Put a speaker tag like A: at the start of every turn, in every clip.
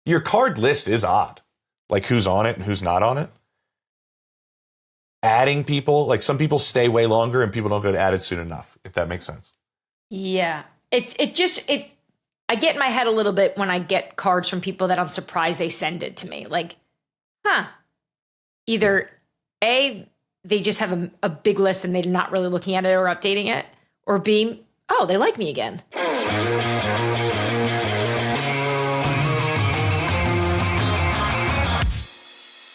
A: your card list is odd. Like who's on it and who's not on it. Adding people, like some people stay way longer and people don't get added soon enough, if that makes sense.
B: Yeah. I get in my head a little bit when I get cards from people that I'm surprised they send it to me. Like, either A, they just have a big list and they're not really looking at it or updating it, or B, oh, they like me again.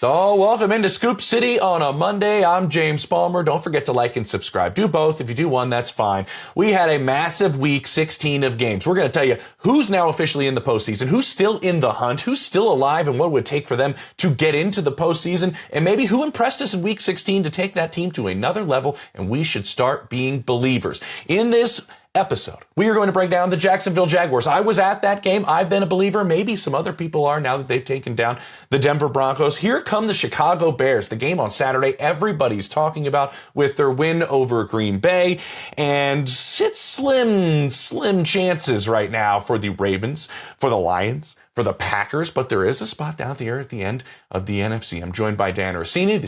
A: So welcome into Scoop City on a Monday. I'm James Palmer. Don't forget to like and subscribe. Do both. If you do one, that's fine. We had a massive week 16 of games. We're going to tell you who's now officially in the postseason, who's still in the hunt, who's still alive, and what it would take for them to get into the postseason, and maybe who impressed us in week 16 to take that team to another level, and we should start being believers. In this episode, we are going to break down the Jacksonville Jaguars. I was at that game. I've been a believer. Maybe some other people are now that they've taken down the Denver Broncos. Here come the Chicago Bears, the game on Saturday everybody's talking about with their win over Green Bay. And it's slim chances right now for the Ravens, for the Lions, for the Packers, but there is a spot down there at the end of the NFC. I'm joined by Dianna Russini, the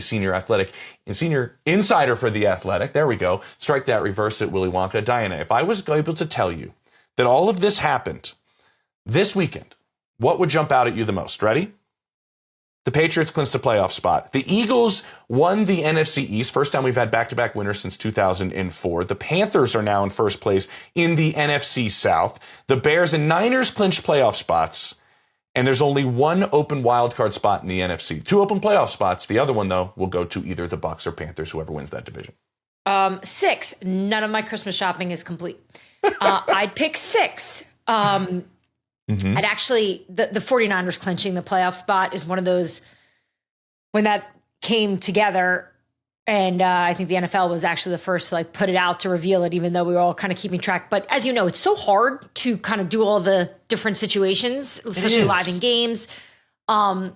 A: senior insider for The Athletic. There we go. Strike that, reverse it, Willy Wonka. Dianna, if I was able to tell you that all of this happened this weekend, what would jump out at you the most? Ready? The Patriots clinched a playoff spot. The Eagles won the NFC East. First time we've had back-to-back winners since 2004. The Panthers are now in first place in the NFC South. The Bears and Niners clinched playoff spots. And there's only one open wildcard spot in the NFC. Two open playoff spots. The other one, though, will go to either the Bucs or Panthers, whoever wins that division.
B: 6. None of my Christmas shopping is complete. I'd pick 6. I'd actually, the 49ers clinching the playoff spot is one of those, when that came together, and I think the NFL was actually the first to put it out to reveal it, even though we were all kind of keeping track. But as you know, it's so hard to kind of do all the different situations, especially live in games. I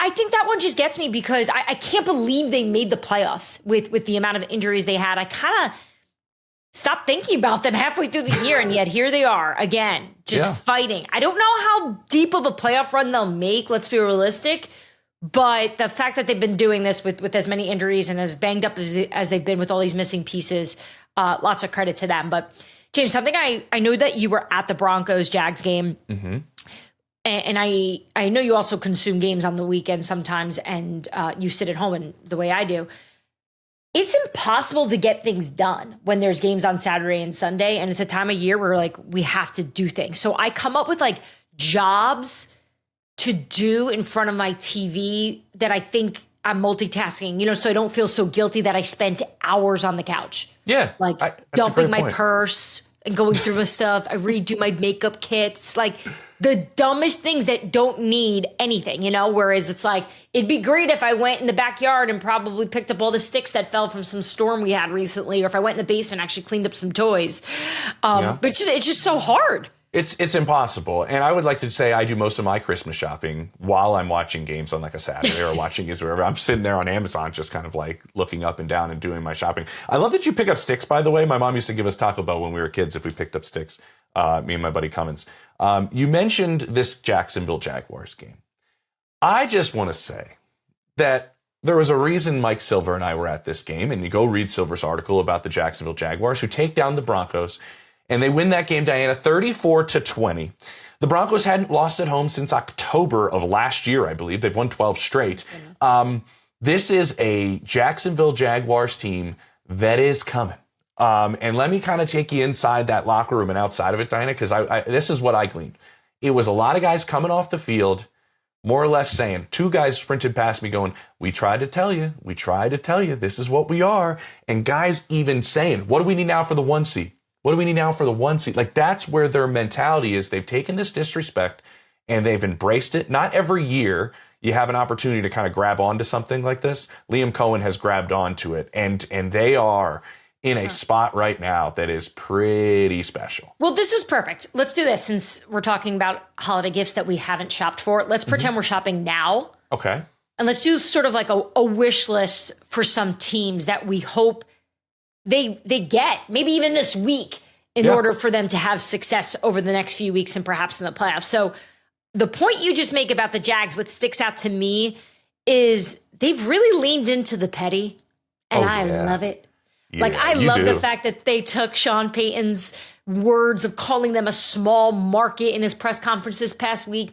B: think that one just gets me because I can't believe they made the playoffs with the amount of injuries they had. I kind of stopped thinking about them halfway through the year, and yet here they are again, just fighting. I don't know how deep of a playoff run they'll make. Let's be realistic. But the fact that they've been doing this with as many injuries and as banged up as they've been with all these missing pieces, lots of credit to them. But James, something I know that you were at the Broncos-Jags game, and I know you also consume games on the weekend sometimes, and you sit at home and the way I do. It's impossible to get things done when there's games on Saturday and Sunday, and it's a time of year where we have to do things. So I come up with jobs to do in front of my TV that I think I'm multitasking, so I don't feel so guilty that I spent hours on the couch.
A: Yeah.
B: Dumping my purse and going through my stuff. I redo my makeup kits, the dumbest things that don't need anything, whereas it's it'd be great if I went in the backyard and probably picked up all the sticks that fell from some storm we had recently, or if I went in the basement and actually cleaned up some toys. But it's just so hard.
A: It's impossible. And I would like to say I do most of my Christmas shopping while I'm watching games on a Saturday or watching games wherever. I'm sitting there on Amazon just kind of looking up and down and doing my shopping. I love that you pick up sticks, by the way. My mom used to give us Taco Bell when we were kids if we picked up sticks, me and my buddy Cummins. You mentioned this Jacksonville Jaguars game. I just want to say that there was a reason Mike Silver and I were at this game, and you go read Silver's article about the Jacksonville Jaguars who take down the Broncos. And they win that game, Dianna, 34-20. The Broncos hadn't lost at home since October of last year, I believe. They've won 12 straight. This is a Jacksonville Jaguars team that is coming. And let me kind of take you inside that locker room and outside of it, Dianna, because this is what I gleaned. It was a lot of guys coming off the field, more or less saying, 2 guys sprinted past me going, we tried to tell you, this is what we are. And guys even saying, what do we need now for the 1 seed? What do we need now for the 1 seed? That's where their mentality is. They've taken this disrespect and they've embraced it. Not every year you have an opportunity to kind of grab onto something like this. Liam Cohen has grabbed onto it, and they are in a spot right now that is pretty special.
B: Well, this is perfect. Let's do this since we're talking about holiday gifts that we haven't shopped for. Let's pretend we're shopping now.
A: Okay.
B: And let's do sort of a wish list for some teams that we hope they get, maybe even this week, in order for them to have success over the next few weeks and perhaps in the playoffs. So the point you just make about the Jags, what sticks out to me is they've really leaned into the petty, and I love it.
A: Yeah,
B: I love the fact that they took Sean Payton's words of calling them a small market in his press conference this past week.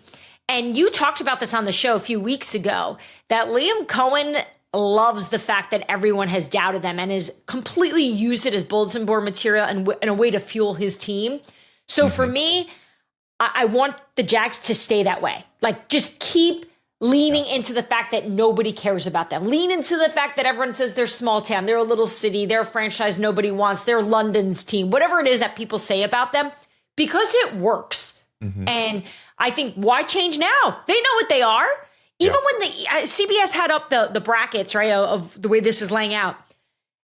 B: And you talked about this on the show a few weeks ago, that Liam Cohen loves the fact that everyone has doubted them and has completely used it as bulletin board material and a way to fuel his team. So for me, I want the Jags to stay that way. Just keep leaning into the fact that nobody cares about them. Lean into the fact that everyone says they're small town, they're a little city, they're a franchise nobody wants, they're London's team, whatever it is that people say about them, because it works. And I think, why change now? They know what they are. Even when the CBS had up the brackets, right, of the way this is laying out.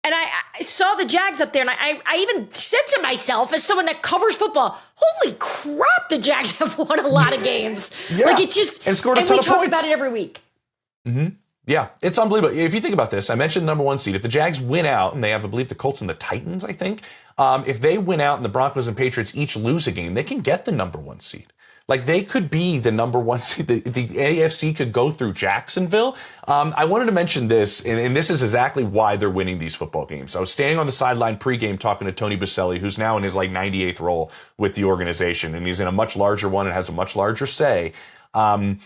B: And I saw the Jags up there, and I even said to myself, as someone that covers football, holy crap, the Jags have won a lot of games.
A: And scored a ton of points.
B: We talk about it every week.
A: Yeah, it's unbelievable. If you think about this, I mentioned the number one seed. If the Jags win out, and they have, I believe, the Colts and the Titans, I think. If they win out and the Broncos and Patriots each lose a game, they can get the number one seed. They could be the number one seed. The AFC could go through Jacksonville. I wanted to mention this, and this is exactly why they're winning these football games. I was standing on the sideline pregame talking to Tony Boselli, who's now in his 98th role with the organization, and he's in a much larger one and has a much larger say. And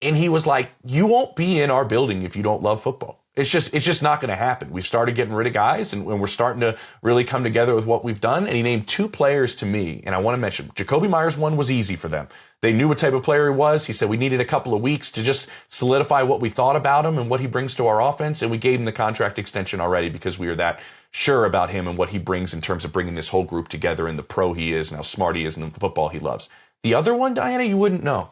A: he was like, "You won't be in our building if you don't love football. It's just not going to happen. We've started getting rid of guys, and we're starting to really come together with what we've done." And he named two players to me, and I want to mention Jakobi Meyers. One was easy for them. They knew what type of player he was. He said we needed a couple of weeks to just solidify what we thought about him and what he brings to our offense, and we gave him the contract extension already because we were that sure about him and what he brings in terms of bringing this whole group together and the pro he is and how smart he is and the football he loves. The other one, Dianna, you wouldn't know.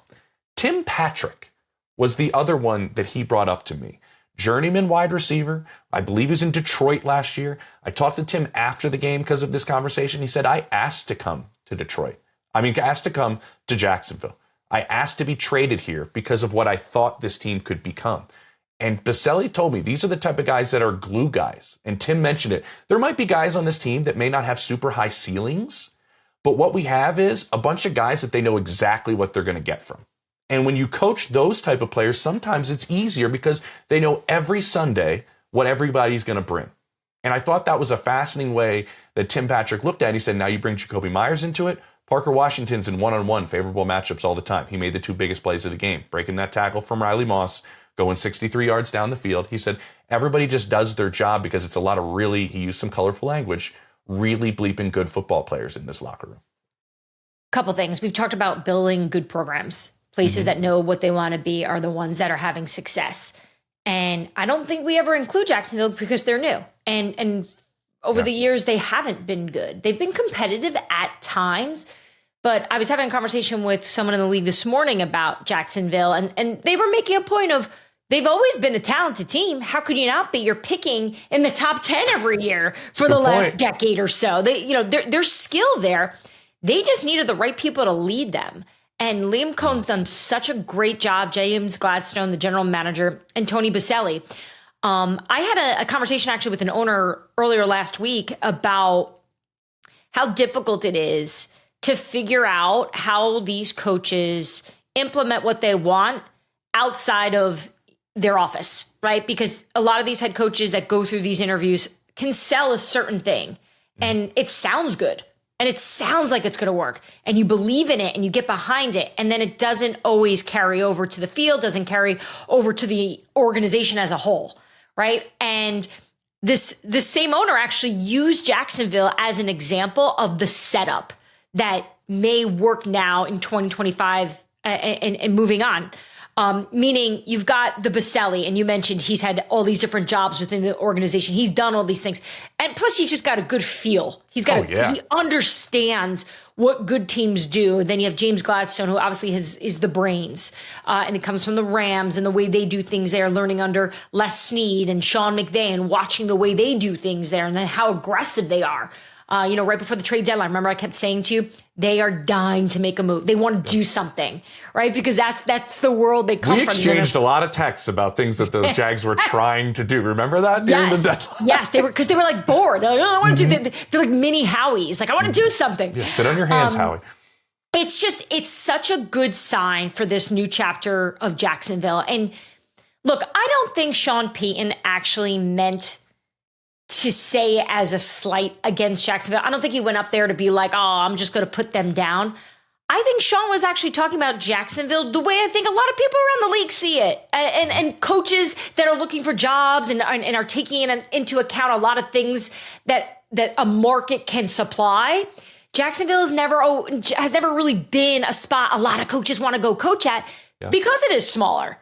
A: Tim Patrick was the other one that he brought up to me. Journeyman wide receiver. I believe he was in Detroit last year. I talked to Tim after the game because of this conversation. He said, I asked to come to Detroit. Asked to come to Jacksonville. I asked to be traded here because of what I thought this team could become. And Boselli told me these are the type of guys that are glue guys. And Tim mentioned it. There might be guys on this team that may not have super high ceilings, but what we have is a bunch of guys that they know exactly what they're going to get from. And when you coach those type of players, sometimes it's easier because they know every Sunday what everybody's going to bring. And I thought that was a fascinating way that Tim Patrick looked at it. He said, now you bring Jakobi Meyers into it. Parker Washington's in one-on-one favorable matchups all the time. He made the two biggest plays of the game, breaking that tackle from Riley Moss, going 63 yards down the field. He said, everybody just does their job because it's a lot of really, he used some colorful language, really bleeping good football players in this locker room.
B: Couple things. We've talked about building good programs. Places that know what they want to be are the ones that are having success. And I don't think we ever include Jacksonville because they're new. And over the years, they haven't been good. They've been competitive at times. But I was having a conversation with someone in the league this morning about Jacksonville, and they were making a point of they've always been a talented team. How could you not be? You're picking in the top 10 every year for the last decade or so. There's skill there. They just needed the right people to lead them. And Liam Cohen's done such a great job. James Gladstone, the general manager, and Tony Boselli. I had a conversation actually with an owner earlier last week about how difficult it is to figure out how these coaches implement what they want outside of their office, right? Because a lot of these head coaches that go through these interviews can sell a certain thing, and it sounds good. And it sounds like it's going to work, and you believe in it and you get behind it. And then it doesn't always carry over to the field, doesn't carry over to the organization as a whole. Right. And this same owner actually used Jacksonville as an example of the setup that may work now in 2025 and moving on. Meaning you've got the Boselli, and you mentioned he's had all these different jobs within the organization. He's done all these things. And plus he's just got a good feel. He understands what good teams do. And then you have James Gladstone, who obviously is the brains. And it comes from the Rams and the way they do things there, learning under Les Snead and Sean McVay and watching the way they do things there and then how aggressive they are. Right before the trade deadline, remember I kept saying to you, they are dying to make a move. They want to do something, right? Because that's the world they come from. We
A: exchanged a lot of texts about things that the Jags were trying to do. Remember that during the deadline?
B: Yes, they were like bored. They're like, I want to do. They're like mini Howies. Like, I want to do something.
A: Yeah, sit on your hands, Howie.
B: it's such a good sign for this new chapter of Jacksonville. And look, I don't think Sean Payton actually meant to say it as a slight against Jacksonville. I don't think he went up there to be like, oh, I'm just going to put them down. I think Sean was actually talking about Jacksonville the way I think a lot of people around the league see it. And coaches that are looking for jobs and are taking into account a lot of things that a market can supply. Jacksonville has never really been a spot a lot of coaches want to go coach at because it is smaller.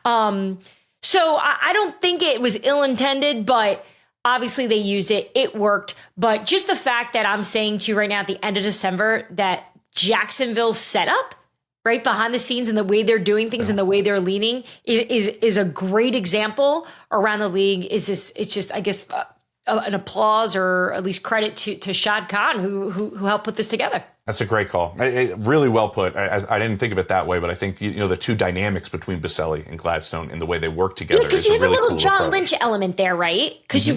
B: So I don't think it was ill-intended, but obviously they used it. It worked. But just the fact that I'm saying to you right now at the end of December that Jacksonville's setup right behind the scenes and the way they're doing things and the way they're leading is a great example around the league. It's just, I guess, an applause or at least credit to Shad Khan who helped put this together. That's
A: a great call. Really well put. I didn't think of it that way, but I think the two dynamics between Baselli and Gladstone and the way they work together. Yeah,
B: because you have
A: really
B: a little
A: cool
B: John
A: approach.
B: Lynch element there, right? Because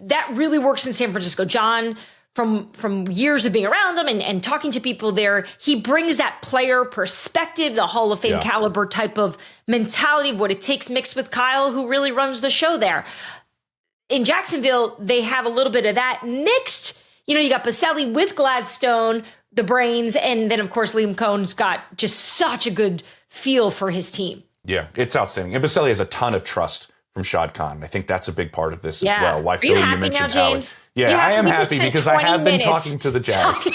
B: that really works in San Francisco. John, from years of being around him and talking to people there, he brings that player perspective, the Hall of Fame caliber type of mentality of what it takes, mixed with Kyle, who really runs the show there. In Jacksonville, they have a little bit of that mixed. You got Baselli with Gladstone, the brains, and then, of course, Liam Cohn's got just such a good feel for his team.
A: Yeah, it's outstanding. And Baselli has a ton of trust from Shad Khan. I think that's a big part of this as well.
B: Why Philly, you mentioned now, James?
A: Yeah, I am happy because I have been talking to the Jags.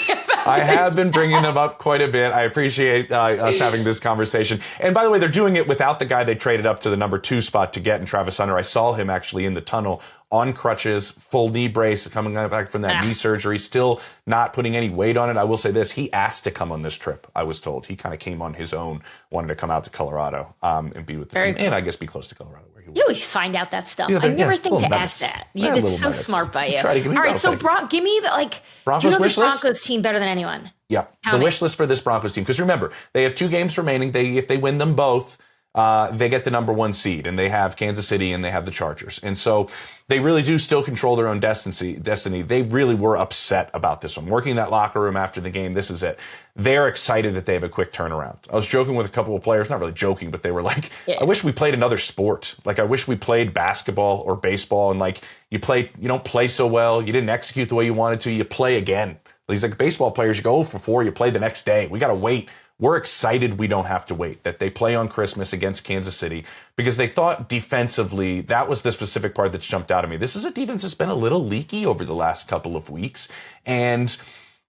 A: I have been bringing them up quite a bit. I appreciate us having this conversation. And by the way, they're doing it without the guy they traded up to the number 2 spot to get in Travis Hunter. I saw him actually in the tunnel on crutches, full knee brace, coming back from that knee surgery, still not putting any weight on it. I will say this, he asked to come on this trip, I was told. He kind of came on his own, wanted to come out to Colorado and be with the team. Cool. And I guess be close to Colorado.
B: You always find out that stuff. I never think to ask that. It's so smart by you. All right, so give me the
A: Broncos wish list?
B: Broncos team better than anyone.
A: Yeah, the wish list for this Broncos team. Because remember, they have 2 games remaining. If they win them both, they get the number 1 seed, and they have Kansas City and they have the Chargers. And so they really do still control their own destiny. They really were upset about this one. Working that locker room after the game, this is it. They're excited that they have a quick turnaround. I was joking with a couple of players, not really joking, but they were like, I wish we played another sport. I wish we played basketball or baseball, and you don't play so well. You didn't execute the way you wanted to. You play again. These baseball players, you go 0 for 4, you play the next day. We got to wait. We're excited we don't have to wait, that they play on Christmas against Kansas City, because they thought defensively, that was the specific part that's jumped out at me. This is a defense that's been a little leaky over the last couple of weeks, and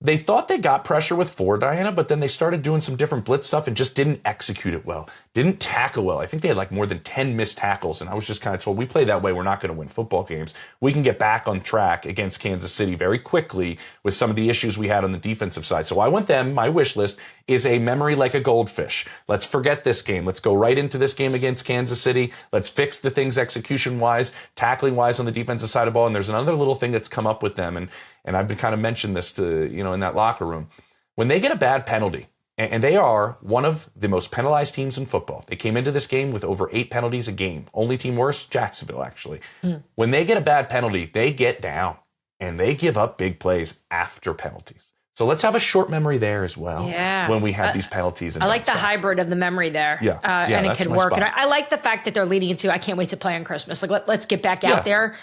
A: they thought they got pressure with 4, Dianna, but then they started doing some different blitz stuff and just didn't execute it well, didn't tackle well. I think they had more than 10 missed tackles, and I was just kind of told, we play that way, we're not going to win football games. We can get back on track against Kansas City very quickly with some of the issues we had on the defensive side. So I want them, my wish list is a memory like a goldfish. Let's forget this game. Let's go right into this game against Kansas City. Let's fix the things execution-wise, tackling-wise on the defensive side of the ball. And there's another little thing that's come up with them, and I've been kind of mentioned this to, in that locker room. When they get a bad penalty, and they are one of the most penalized teams in football. They came into this game with over 8 penalties a game. Only team worse, Jacksonville, actually. When they get a bad penalty, they get down, and they give up big plays after penalties. So let's have a short memory there as well when we have these penalties.
B: I like the hybrid of the memory there. And it can work. And I like the fact that they're leading into, I can't wait to play on Christmas. Let's get back out there.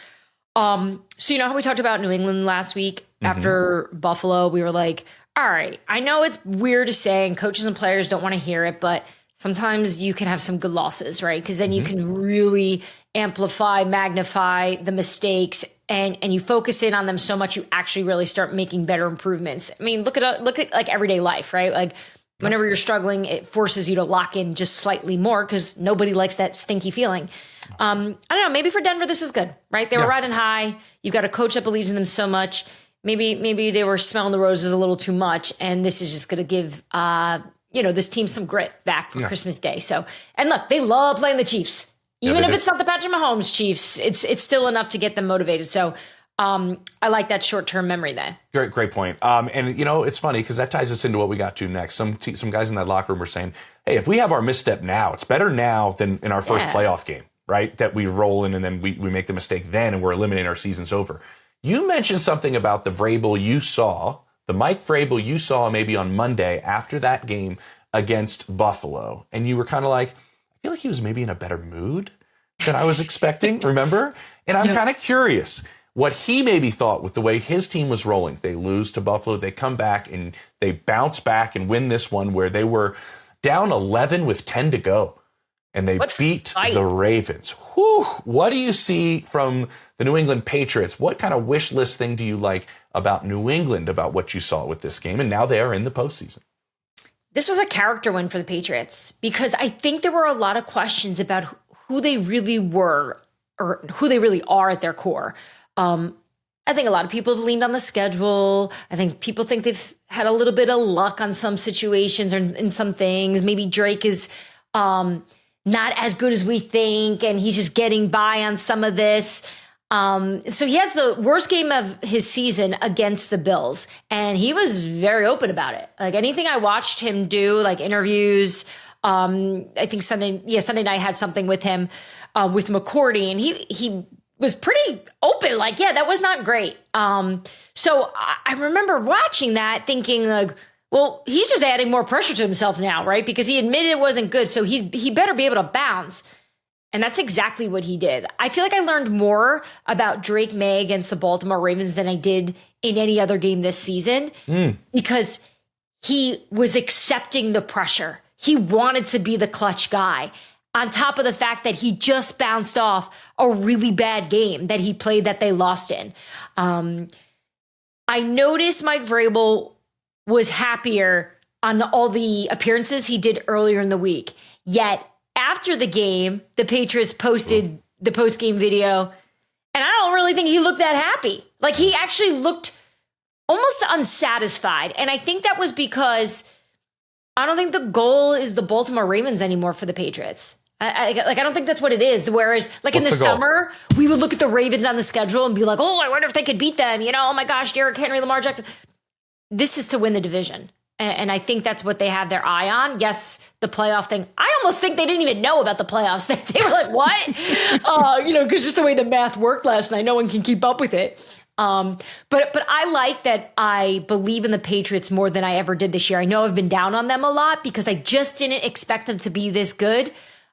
B: So you know how we talked about New England last week after Buffalo? We were like, all right, I know it's weird to say and coaches and players don't want to hear it, but sometimes you can have some good losses, right? Because then you can really amplify, magnify the mistakes, and you focus in on them so much you actually really start making better improvements. I mean, look at everyday life, right? Whenever you're struggling, it forces you to lock in just slightly more because nobody likes that stinky feeling. I don't know. Maybe for Denver, this is good, right? They were riding high. You've got a coach that believes in them so much. Maybe they were smelling the roses a little too much, and this is just going to give this team some grit back for Christmas Day. So, and look, they love playing the Chiefs, even if it's not the Patrick Mahomes Chiefs. It's still enough to get them motivated. So, I like that short-term memory there.
A: Great point. And it's funny because that ties us into what we got to next. Some guys in that locker room were saying, "Hey, if we have our misstep now, it's better now than in our first playoff game." Right? That we roll in and then we make the mistake then and we're eliminating, our season's over. You mentioned something about the Vrabel you saw the Mike Vrabel you saw maybe on Monday after that game against Buffalo, and you were kind of like, I feel like he was maybe in a better mood than I was expecting, remember? And I'm kind of curious what he maybe thought with the way his team was rolling. They lose to Buffalo, they come back and they bounce back and win this one where they were down 11 with 10 to go. And they beat the Ravens. Whew. What do you see from the New England Patriots? What kind of wish list thing do you like about New England, about what you saw with this game? And now they are in the postseason.
B: This was a character win for the Patriots because I think there were a lot of questions about who they really were or who they really are at their core. I think a lot of people have leaned on the schedule. I think people think they've had a little bit of luck on some situations or in some things. Maybe Drake is not as good as we think, and he's just getting by on some of this. So he has the worst game of his season against the Bills, and he was very open about it. Like anything I watched him do, like interviews, I think Sunday night had something with him, with McCourty, and he was pretty open. Like, yeah, that was not great. So I remember watching that thinking like, well, he's just adding more pressure to himself now, right? Because he admitted it wasn't good. So he better be able to bounce. And that's exactly what he did. I feel like I learned more about Drake Maye against the Baltimore Ravens than I did in any other game this season because he was accepting the pressure. He wanted to be the clutch guy on top of the fact that he just bounced off a really bad game that he played that they lost in. I noticed Mike Vrabel was happier on all the appearances he did earlier in the week. Yet after the game, the Patriots posted the post-game video, and I don't really think he looked that happy. Like he actually looked almost unsatisfied. And I think that was because I don't think the goal is the Baltimore Ravens anymore for the Patriots. I don't think that's what it is. Whereas like in the summer, we would look at the Ravens on the schedule and be like, oh, I wonder if they could beat them. You know, oh my gosh, Derrick Henry, Lamar Jackson. This is to win the division. And I think that's what they have their eye on. Yes, the playoff thing. I almost think they didn't even know about the playoffs. They were like, what? Because just the way the math worked last night, no one can keep up with it. But I like that I believe in the Patriots more than I ever did this year. I know I've been down on them a lot because I just didn't expect them to be this good.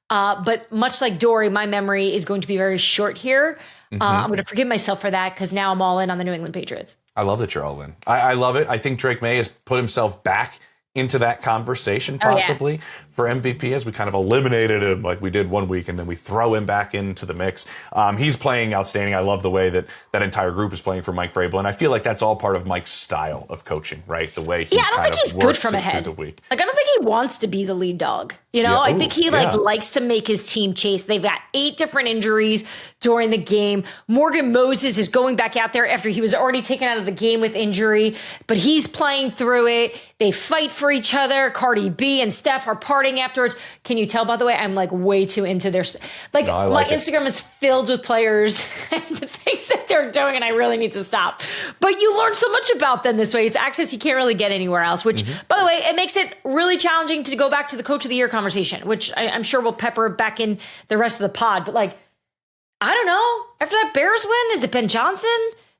B: But much like Dory, my memory is going to be very short here. I'm going to forgive myself for that because now I'm all in on the New England Patriots.
A: I love that you're all in. I love it. I think Drake Maye has put himself back into that conversation possibly for MVP as we kind of eliminated him like we did one week and then we throw him back into the mix. He's playing outstanding. I love the way that that entire group is playing for Mike Vrabel. And I feel like that's all part of Mike's style of coaching, right? The way he
B: I don't think he's good from ahead. Like, I don't think he wants to be the lead dog. You know, I think he likes to make his team chase. They've got 8 different injuries during the game. Morgan Moses is going back out there after he was already taken out of the game with injury, but he's playing through it. They fight for each other. Cardi B and Steph are partying afterwards. Can you tell, by the way, I'm like way too into their, like my Instagram is filled with players and the things that they're doing, and I really need to stop. But you learn so much about them this way. It's access you can't really get anywhere else, which, by the way, it makes it really challenging to go back to the Coach of the Year conversation, which I'm sure we'll pepper back in the rest of the pod. But like, I don't know. After that Bears win, is it Ben Johnson?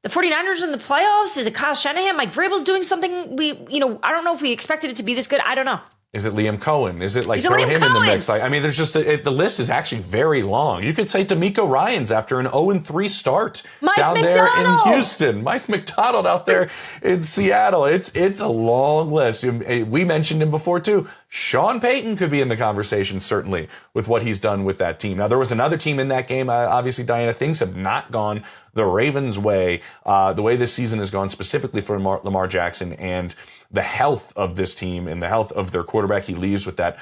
B: The 49ers in the playoffs? Is it Kyle Shanahan? Mike Vrabel's doing something I don't know if we expected it to be this good. I don't know.
A: Is it Liam Cohen? Is it like throw him in the mix? Like, I mean, there's just the list is actually very long. You could say D'Amico Ryans after an 0-3 start down there in Houston. Mike McDonald out there in Seattle. It's a long list. We mentioned him before too. Sean Payton could be in the conversation, certainly, with what he's done with that team. Now, there was another team in that game. Obviously, Dianna, things have not gone the Ravens' way, the way this season has gone, specifically for Lamar Jackson and the health of this team and the health of their quarterback. He leaves with that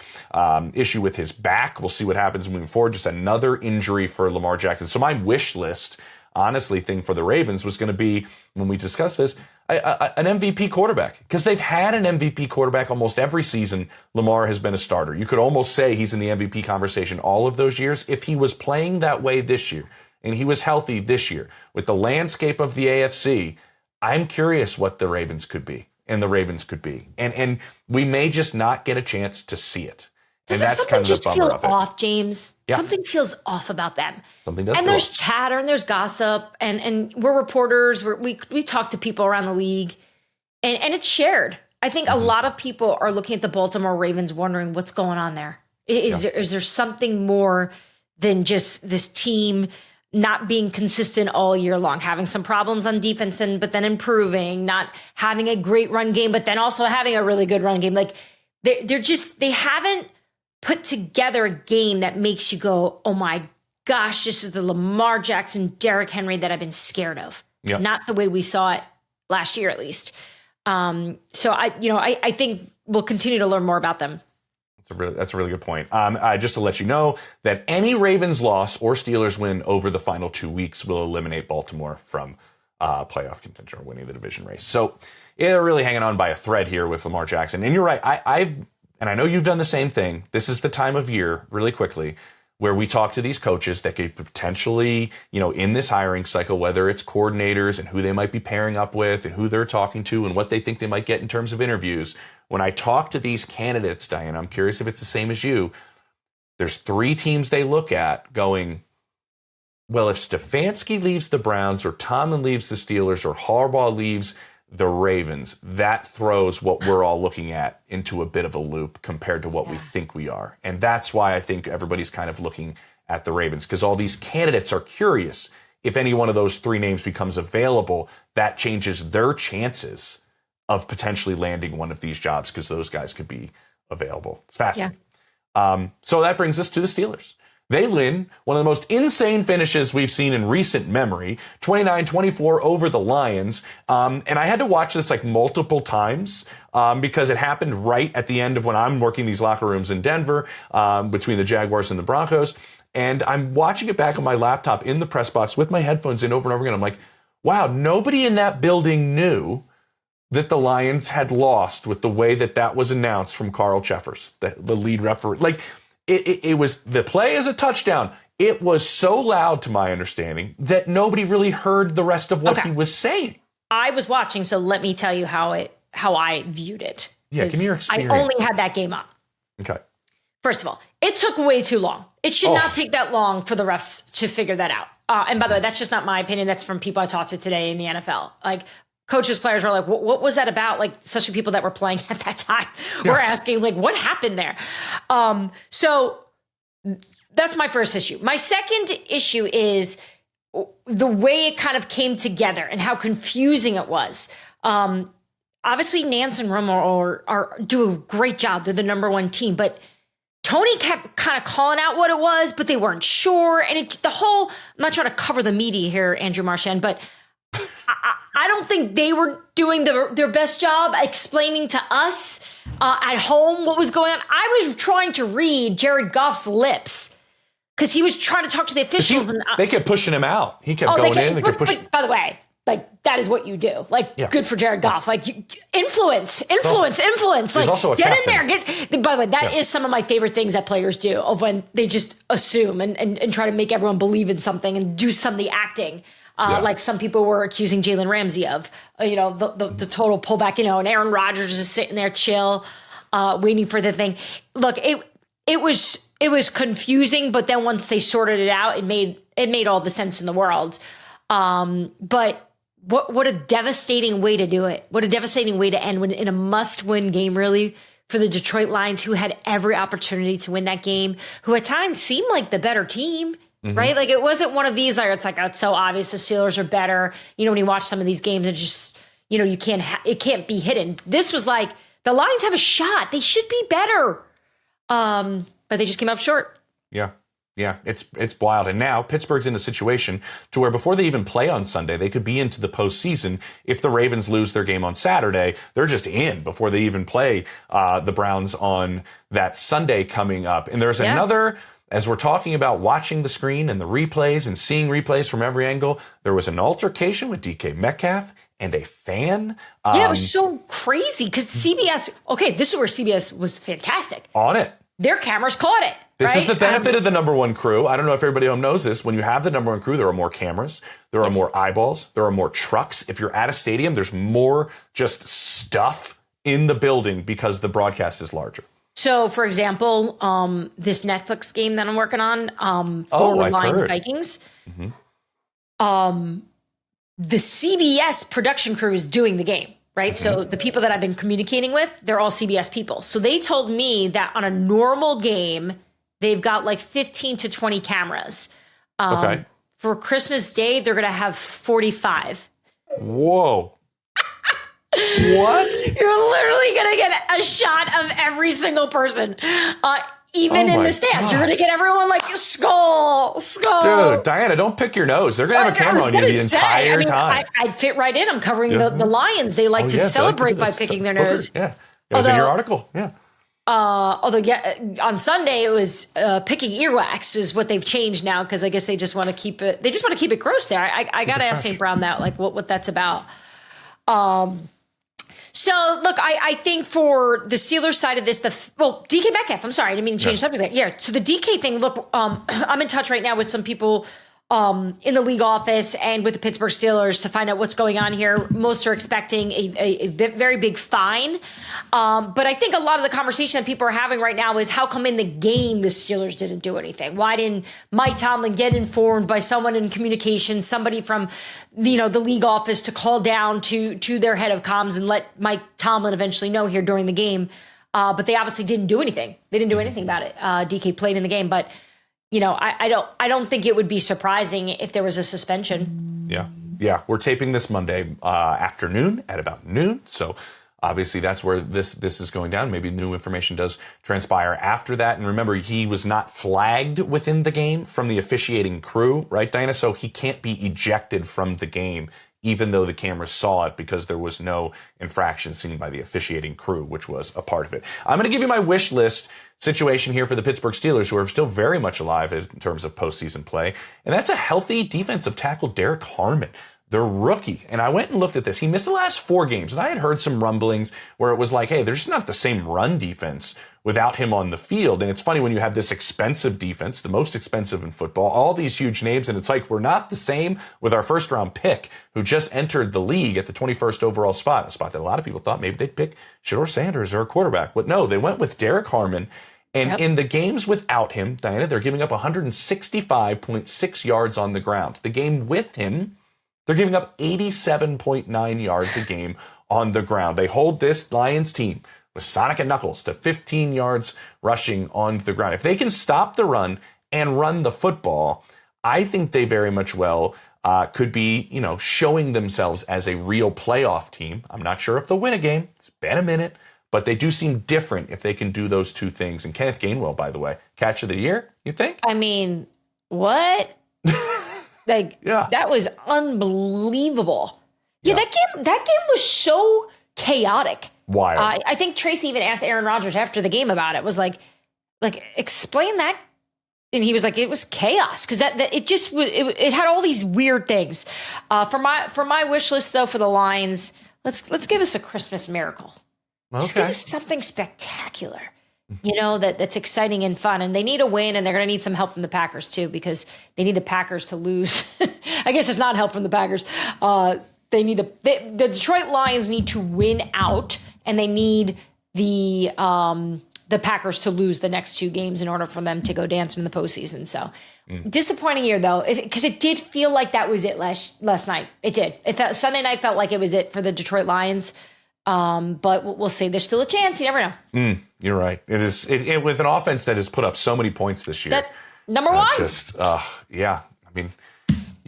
A: issue with his back. We'll see what happens moving forward. Just another injury for Lamar Jackson. So my wish list, honestly, thing for the Ravens was going to be, when we discuss this, an MVP quarterback, because they've had an MVP quarterback almost every season. Lamar has been a starter. You could almost say he's in the MVP conversation all of those years. If he was playing that way this year and he was healthy this year with the landscape of the AFC, I'm curious what the Ravens could be and the Ravens could be. And we may just not get a chance to see it.
B: And that's kind of the bummer of it. Off, James? Yeah. Something feels off about them.
A: Something does.
B: And there's chatter and there's gossip and we're reporters. We talk to people around the league. and it's shared. I think a lot of people are looking at the Baltimore Ravens wondering what's going on there. Is there something more than just this team not being consistent all year long, having some problems on defense, but then improving, not having a great run game, but then also having a really good run game. Like they haven't put together a game that makes you go, oh my gosh, this is the Lamar Jackson, Derrick Henry that I've been scared of. Yep. Not the way we saw it last year, at least. So I think we'll continue to learn more about them.
A: That's a really good point. Just to let you know that any Ravens loss or Steelers win over the final 2 weeks will eliminate Baltimore from playoff contention or winning the division race. So they're really hanging on by a thread here with Lamar Jackson. And you're right. I know you've done the same thing. This is the time of year, really quickly, where we talk to these coaches that could potentially, in this hiring cycle, whether it's coordinators and who they might be pairing up with and who they're talking to and what they think they might get in terms of interviews. When I talk to these candidates, Dianna, I'm curious if it's the same as you. There's 3 teams they look at going, well, if Stefanski leaves the Browns or Tomlin leaves the Steelers or Harbaugh leaves the Ravens, that throws what we're all looking at into a bit of a loop compared to what we think we are. And that's why I think everybody's kind of looking at the Ravens, because all these candidates are curious. If any one of those 3 names becomes available, that changes their chances of potentially landing one of these jobs because those guys could be available. It's fascinating. Yeah. So that brings us to the Steelers. They win one of the most insane finishes we've seen in recent memory, 29-24 over the Lions. And I had to watch this like multiple times because it happened right at the end of when I'm working these locker rooms in Denver between the Jaguars and the Broncos. And I'm watching it back on my laptop in the press box with my headphones in over and over again. I'm like, wow, nobody in that building knew that the Lions had lost with the way that was announced from Carl Cheffers, the lead referee. Like, it was the play as a touchdown. It was so loud, to my understanding, that nobody really heard the rest of what he was saying.
B: I was watching, so let me tell you how I viewed it.
A: Yeah, give me your experience.
B: I only had that game up.
A: Okay.
B: First of all, it took way too long. It should not take that long for the refs to figure that out. And by the way, that's just not my opinion. That's from people I talked to today in the NFL. Like, coaches, players were like, what was that about? Like, especially people that were playing at that time were asking, like, what happened there? So that's my first issue. My second issue is the way it kind of came together and how confusing it was. Obviously, Nance and Romo do a great job. They're the number 1 team, but Tony kept kind of calling out what it was, but they weren't sure. And I'm not trying to cover the media here, Andrew Marchand, but I don't think they were doing their best job explaining to us at home what was going on. I was trying to read Jared Goff's lips because he was trying to talk to the officials.
A: They kept pushing him out. He kept going in. They kept pushing.
B: By the way, like, that is what you do. Like, good for Jared Goff. Like, influence. Like,
A: also
B: get
A: captain.
B: in there. By the way, that is some of my favorite things that players do, of when they just assume and try to make everyone believe in something and do some of the acting. Like some people were accusing Jalen Ramsey of, the total pullback, and Aaron Rodgers is sitting there chill, waiting for the thing. Look, it was confusing, but then once they sorted it out, it made all the sense in the world. But what a devastating way to do it. What a devastating way to end when in a must-win game, really, for the Detroit Lions, who had every opportunity to win that game, who at times seemed like the better team. Mm-hmm. Right? Like, it wasn't one of these, it's like, it's so obvious the Steelers are better. When you watch some of these games, it just, it can't be hidden. This was like, the Lions have a shot. They should be better. But they just came up short.
A: Yeah. Yeah. It's wild. And now Pittsburgh's in a situation to where before they even play on Sunday, they could be into the postseason. If the Ravens lose their game on Saturday, they're just in before they even play the Browns on that Sunday coming up. And there's another... As we're talking about watching the screen and the replays and seeing replays from every angle, there was an altercation with DK Metcalf and a fan.
B: It was so crazy because CBS, this is where CBS was fantastic.
A: On it.
B: Their cameras caught it.
A: This is the benefit of the number 1 crew. I don't know if everybody at home knows this. When you have the number 1 crew, there are more cameras. There are more eyeballs. There are more trucks. If you're at a stadium, there's more just stuff in the building because the broadcast is larger.
B: So, for example, this Netflix game that I'm working on, Forward Lions Vikings, the CBS production crew is doing the game. right? So the people that I've been communicating with, they're all CBS people. So they told me that on a normal game, they've got like 15 to 20 cameras.
A: Okay.
B: For Christmas Day, they're going to have 45.
A: Whoa. What?
B: You're literally going to get a shot of every single person. Even in the stands, you're going to get everyone like skull.
A: Dude, Diana, don't pick your nose. They're going to have a camera on you the entire time.
B: I'd fit right in. I'm covering the Lions. They like to celebrate by picking their nose.
A: Yeah, it was in your article. Yeah.
B: Although on Sunday it was picking earwax is what they've changed now because I guess they just want to keep it. They just want to keep it gross there. I got to ask St. Brown that like what that's about. So, look, I think for the Steelers side of this, DK Metcalf, I'm sorry, I didn't mean to change the subject there. Yeah, so the DK thing, look, I'm in touch right now with some people in the league office and with the Pittsburgh Steelers to find out what's going on here. Most are expecting a very big fine. But I think a lot of the conversation that people are having right now is how come in the game the Steelers didn't do anything? Why didn't Mike Tomlin get informed by someone in communications, somebody from the league office to call down to their head of comms and let Mike Tomlin eventually know here during the game? But they obviously didn't do anything. They didn't do anything about it. DK played in the game, but I don't think it would be surprising if there was a suspension.
A: Yeah. We're taping this Monday afternoon at about noon. So obviously that's where this is going down. Maybe new information does transpire after that. And remember, he was not flagged within the game from the officiating crew, right, Diana? So he can't be ejected from the game, even though the cameras saw it, because there was no infraction seen by the officiating crew, which was a part of it. I'm going to give you my wish list situation here for the Pittsburgh Steelers, who are still very much alive in terms of postseason play. And that's a healthy defensive tackle, Derek Harmon, their rookie. And I went and looked at this. He missed the last 4 games, and I had heard some rumblings where it was like, hey, there's not the same run defense without him on the field. And it's funny when you have this expensive defense, the most expensive in football, all these huge names, and it's like we're not the same with our first-round pick who just entered the league at the 21st overall spot, a spot that a lot of people thought maybe they'd pick Shedeur Sanders or a quarterback. But no, they went with Derek Harmon. And in the games without him, Diana, they're giving up 165.6 yards on the ground. The game with him, they're giving up 87.9 yards a game on the ground. They hold this Lions team with Sonic and Knuckles to 15 yards rushing on the ground. If they can stop the run and run the football, I think they very much well could be, showing themselves as a real playoff team. I'm not sure if they'll win a game. It's been a minute. But they do seem different if they can do those two things. And Kenneth Gainwell, by the way, catch of the year, you think?
B: I mean, what? That was unbelievable. Yeah, that game was so chaotic.
A: Wild.
B: I think Tracy even asked Aaron Rodgers after the game about it. Was like explain that. And he was like, it was chaos because it had all these weird things. For my wish list though, for the Lions, let's give us a Christmas miracle. Just give us something spectacular, that's exciting and fun. And they need a win, and they're going to need some help from the Packers, too, because they need the Packers to lose. I guess it's not help from the Packers. They need the Detroit Lions need to win out, and they need the Packers to lose the next 2 games in order for them to go dancing in the postseason. So disappointing year, though, because it did feel like that was it last night. It did. Sunday night felt like it was it for the Detroit Lions. But we'll see. There's still a chance. You never know.
A: You're right. It is with an offense that has put up so many points this year.
B: Number one.
A: Yeah. I mean,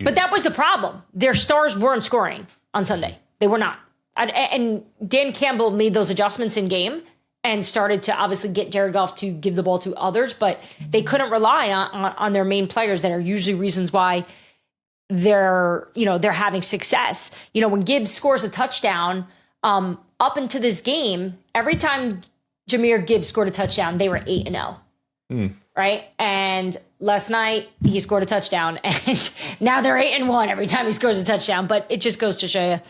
B: but that was the problem. Their stars weren't scoring on Sunday. They were not. And Dan Campbell made those adjustments in game and started to obviously get Jared Goff to give the ball to others, but they couldn't rely on their main players that are usually reasons why they're having success. When Gibbs scores a touchdown, up into this game, every time Jahmyr Gibbs scored a touchdown, they were 8-0. Right? And last night he scored a touchdown, and now they're 8-1 every time he scores a touchdown. But it just goes to show you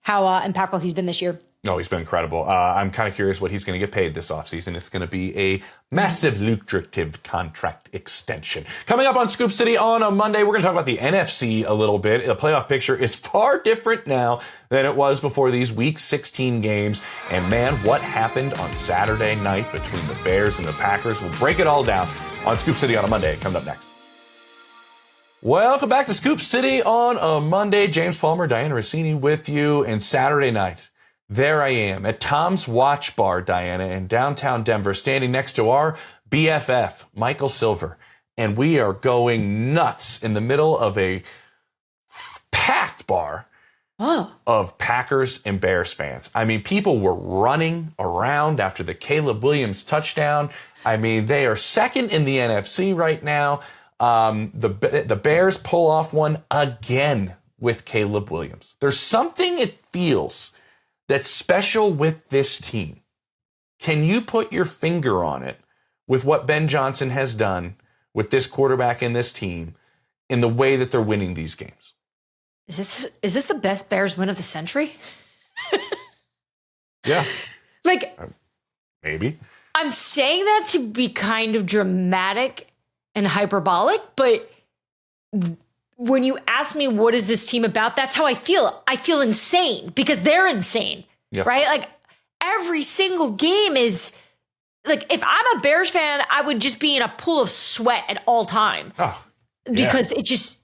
B: how impactful he's been this year.
A: No, he's been incredible. I'm kind of curious what he's going to get paid this offseason. It's going to be a massive lucrative contract extension. Coming up on Scoop City on a Monday, we're going to talk about the NFC a little bit. The playoff picture is far different now than it was before these Week 16 games. And man, what happened on Saturday night between the Bears and the Packers? We'll break it all down on Scoop City on a Monday. Coming up next. Welcome back to Scoop City on a Monday. James Palmer, Dianna Russini with you. And Saturday night, there I am at Tom's Watch Bar, Dianna, in downtown Denver, standing next to our BFF, Michael Silver. And we are going nuts in the middle of a packed bar of Packers and Bears fans. I mean, people were running around after the Caleb Williams touchdown. I mean, they are second in the NFC right now. The Bears pull off one again with Caleb Williams. There's something it feels that's special with this team. Can you put your finger on it with what Ben Johnson has done with this quarterback and this team in the way that they're winning these games?
B: Is this the best Bears win of the century?
A: Yeah.
B: Like,
A: maybe.
B: I'm saying that to be kind of dramatic and hyperbolic, but when you ask me what is this team about, that's how I feel. I feel insane because they're insane, right? Like every single game is like, if I'm a Bears fan, I would just be in a pool of sweat at all time because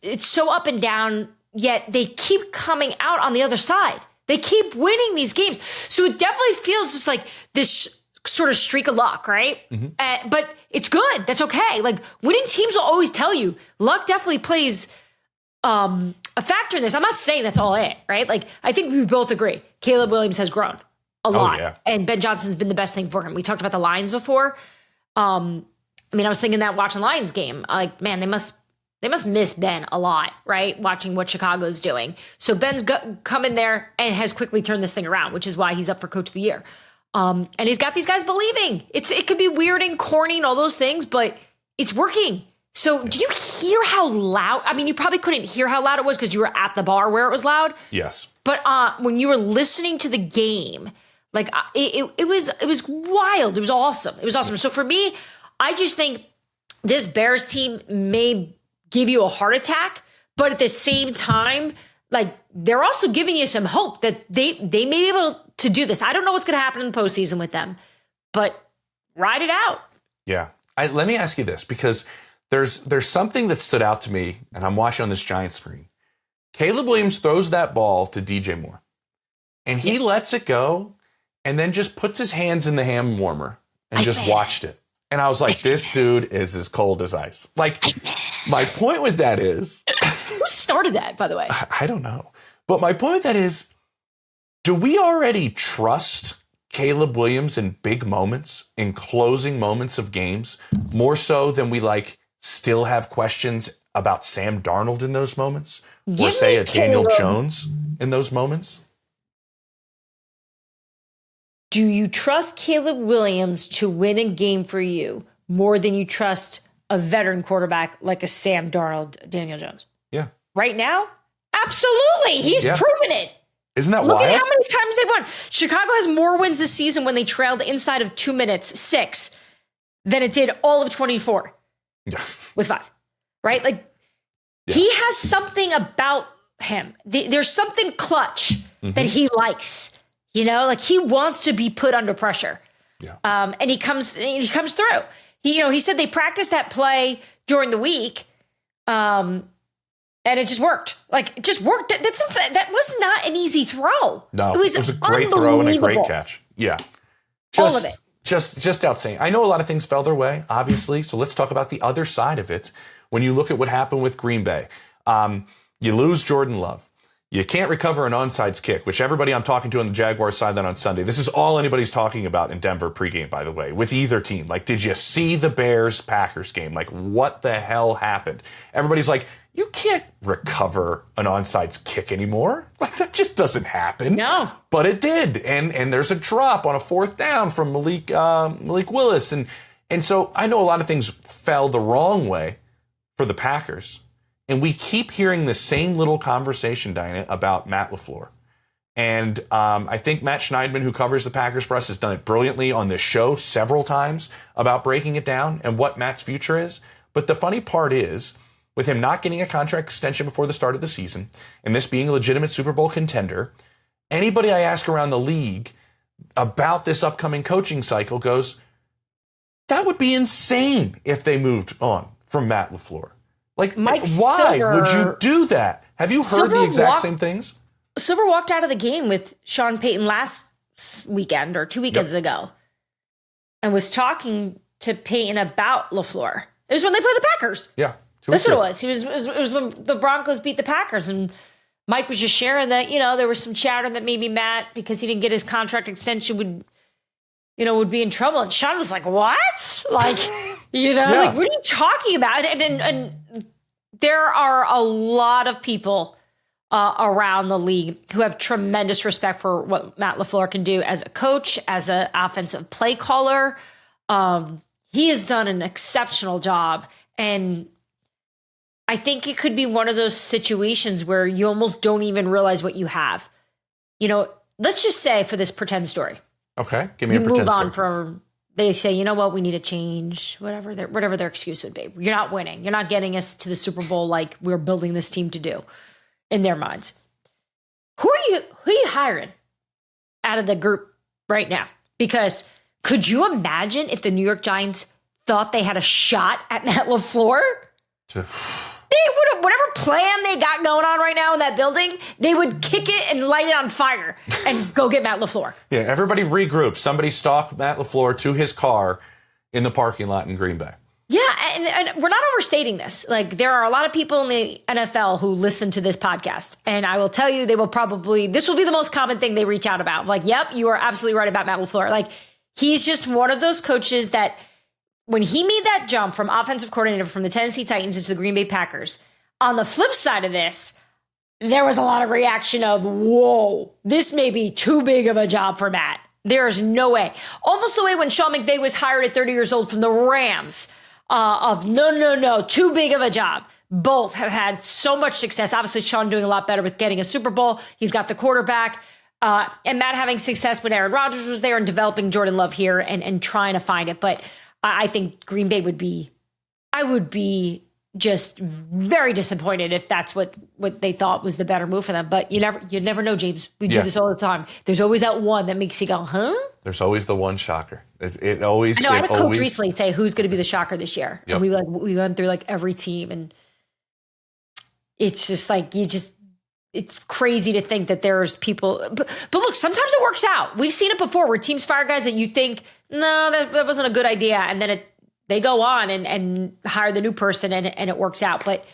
B: it's so up and down, yet they keep coming out on the other side. They keep winning these games. So it definitely feels just like this sort of streak of luck, right? Mm-hmm. But it's good. That's okay. Like winning teams will always tell you luck definitely plays a factor in this. I'm not saying that's all it, right? Like I think we both agree. Caleb Williams has grown a lot, and Ben Johnson's been the best thing for him. We talked about the Lions before. I mean, I was thinking that watching the Lions game, like, man, they must miss Ben a lot, right? Watching what Chicago's doing. So Ben's come in there and has quickly turned this thing around, which is why he's up for Coach of the Year. And he's got these guys believing. It could be weird and corny and all those things, but it's working. So did you hear how loud? I mean, you probably couldn't hear how loud it was because you were at the bar where it was loud.
A: Yes.
B: But when you were listening to the game, like it was wild. It was awesome. It was awesome. So for me, I just think this Bears team may give you a heart attack, but at the same time, like they're also giving you some hope that they may be able to do this. I don't know what's going to happen in the postseason with them, but ride it out.
A: Yeah. Let me ask you this, because there's something that stood out to me, and I'm watching on this giant screen. Caleb Williams throws that ball to DJ Moore, and he lets it go, and then just puts his hands in the hand warmer and just watched it. And I was like, this dude is as cold as ice. Like, my point with that is...
B: Who started that, by the way?
A: I don't know. But my point with that is, do we already trust Caleb Williams in big moments, in closing moments of games, more so than we, like, still have questions about Sam Darnold in those moments? Or, say, a Daniel Jones in those moments?
B: Do you trust Caleb Williams to win a game for you more than you trust a veteran quarterback like a Sam Darnold, Daniel Jones?
A: Yeah.
B: Right now? Absolutely. He's proven it.
A: Isn't that
B: Look
A: wild?
B: at how many times they've won. Chicago has more wins this season when they trailed inside of 2 minutes, 6, than it did all of 24 with 5. Right? Like, he has something about him. There's something clutch that he likes. You know, like he wants to be put under pressure. Yeah. And he comes through. He said they practiced that play during the week. And it just worked. Like it just worked. That was not an easy throw.
A: No, it was a great throw and a great catch. Yeah.
B: All of it.
A: Just outstanding. I know a lot of things fell their way, obviously. So let's talk about the other side of it. When you look at what happened with Green Bay, you lose Jordan Love. You can't recover an onside kick, which everybody I'm talking to on the Jaguars sideline on Sunday, this is all anybody's talking about in Denver pregame, by the way, with either team. Like, did you see the Bears-Packers game? Like, what the hell happened? Everybody's like, you can't recover an onside kick anymore. Like, that just doesn't happen.
B: No.
A: But it did. And there's a drop on a 4th down from Malik Willis. And so I know a lot of things fell the wrong way for the Packers. And we keep hearing the same little conversation, Dianna, about Matt LaFleur. And I think Matt Schneidman, who covers the Packers for us, has done it brilliantly on this show several times about breaking it down and what Matt's future is. But the funny part is, with him not getting a contract extension before the start of the season, and this being a legitimate Super Bowl contender, anybody I ask around the league about this upcoming coaching cycle goes, that would be insane if they moved on from Matt LaFleur. Like, why would you do that? Have you heard the exact same things?
B: Silver walked out of the game with Sean Payton last weekend or 2 weekends ago and was talking to Peyton about LaFleur. It was when they played the Packers.
A: Yeah.
B: That's what it was. It was when the Broncos beat the Packers, and Mike was just sharing that, there was some chatter that maybe Matt, because he didn't get his contract extension, would be in trouble. And Sean was like, what? Like, like, what are you talking about? And there are a lot of people around the league who have tremendous respect for what Matt LaFleur can do as a coach, as an offensive play caller. He has done an exceptional job. And I think it could be one of those situations where you almost don't even realize what you have. Let's just say for this pretend story.
A: Okay, give me a pretend story.
B: Move on from, they say, you know what, we need a change, whatever their excuse would be. You're not winning. You're not getting us to the Super Bowl like we're building this team to do in their minds. Who are you hiring out of the group right now? Because could you imagine if the New York Giants thought they had a shot at Matt LaFleur? They would, whatever plan they got going on right now in that building, they would kick it and light it on fire and go get Matt LaFleur.
A: Yeah, everybody regroup. Somebody stalk Matt LaFleur to his car in the parking lot in Green Bay.
B: Yeah, and we're not overstating this. Like, there are a lot of people in the NFL who listen to this podcast, and I will tell you, this will be the most common thing they reach out about. Like, yep, you are absolutely right about Matt LaFleur. Like, he's just one of those coaches that, when he made that jump from offensive coordinator from the Tennessee Titans into the Green Bay Packers, on the flip side of this, there was a lot of reaction of, whoa, this may be too big of a job for Matt. There is no way. Almost the way when Sean McVay was hired at 30 years old from the Rams, of no, too big of a job. Both have had so much success. Obviously, Sean doing a lot better with getting a Super Bowl. He's got the quarterback. And Matt having success when Aaron Rodgers was there and developing Jordan Love here and trying to find it. But I think Green Bay I would be just very disappointed if that's what they thought was the better move for them. But you never know, James. We do this all the time. There's always that one that makes you go, huh?
A: There's always the one shocker. It always.
B: I know. I had a coach recently say who's going to be the shocker this year, and we went through like every team, and it's just like it's crazy to think that there's people. But look, sometimes it works out. We've seen it before where teams fire guys that you think, no, that wasn't a good idea, and then they go on and hire the new person and it works out. But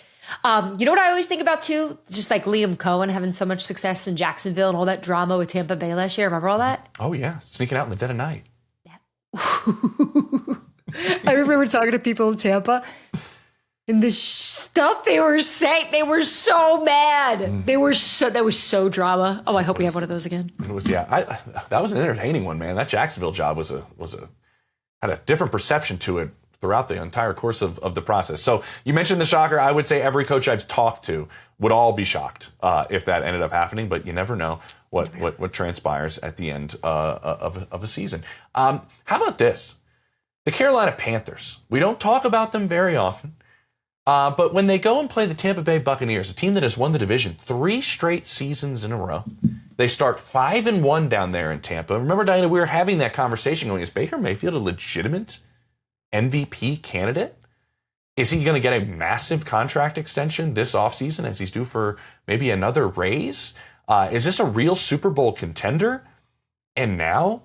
B: you know what I always think about too? Just like Liam Cohen having so much success in Jacksonville and all that drama with Tampa Bay last year. Remember all that?
A: Oh, yeah. Sneaking out in the dead of night.
B: I remember talking to people in Tampa and the stuff they were saying. They were so mad. That was so drama. Oh, I hope we have one of those again.
A: It was, yeah. That was an entertaining one, man. That Jacksonville job had a different perception to it throughout the entire course of the process. So you mentioned the shocker. I would say every coach I've talked to would all be shocked if that ended up happening, but you never know what transpires at the end of a season. How about this? The Carolina Panthers. We don't talk about them very often, but when they go and play the Tampa Bay Buccaneers, a team that has won the division 3 straight seasons in a row, they start 5-1 down there in Tampa. Remember, Diana, we were having that conversation going, is Baker Mayfield a legitimate MVP candidate? Is he going to get a massive contract extension this offseason as he's due for maybe another raise? Is this a real Super Bowl contender? And now